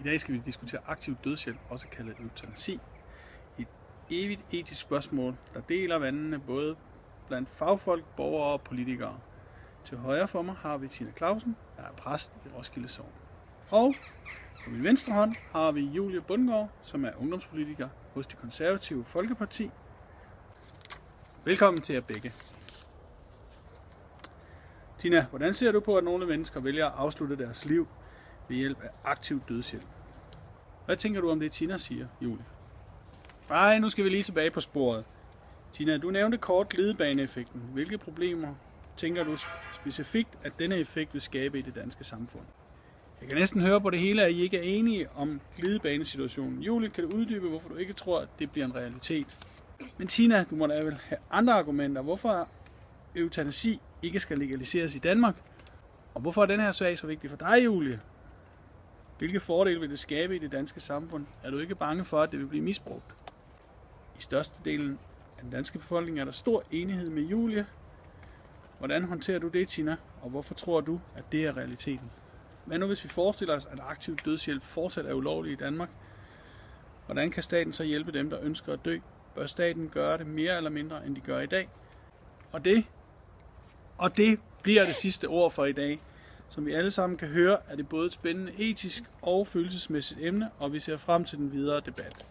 I dag skal vi diskutere aktiv dødshjælp, også kaldet eutanasi. Et evigt etisk spørgsmål, der deler vandene både blandt fagfolk, borgere og politikere. Til højre for mig har vi Tina Clausen, der er præst i Roskilde Sogn. Og på min venstre hånd har vi Julie Bundgaard, som er ungdomspolitiker hos Det Konservative Folkeparti. Velkommen til jer begge. Tina, hvordan ser du på, at nogle mennesker vælger at afslutte deres liv ved hjælp af aktiv dødshjælp? Hvad tænker du om det, Tina siger, Julie? Nej, nu skal vi lige tilbage på sporet. Tina, du nævnte kort glidebaneeffekten. Hvilke problemer tænker du specifikt, at denne effekt vil skabe i det danske samfund? Jeg kan næsten høre på det hele, at I ikke er enige om glidebanesituationen. Julie, kan du uddybe, hvorfor du ikke tror, at det bliver en realitet? Men Tina, du må da vel have andre argumenter. Hvorfor eutanasi ikke skal legaliseres i Danmark? Og hvorfor er den her sag så vigtig for dig, Julie? Hvilke fordele vil det skabe i det danske samfund? Er du ikke bange for, at det vil blive misbrugt? I størstedelen af den danske befolkning er der stor enighed med Julie. Hvordan håndterer du det, Tina? Og hvorfor tror du, at det er realiteten? Hvad nu hvis vi forestiller os, at aktiv dødshjælp fortsat er ulovlig i Danmark? Hvordan kan staten så hjælpe dem, der ønsker at dø? Bør staten gøre det mere eller mindre, end de gør i dag? Og det bliver det sidste ord for i dag. Som vi alle sammen kan høre, er det både et spændende etisk og følelsesmæssigt emne, og vi ser frem til den videre debat.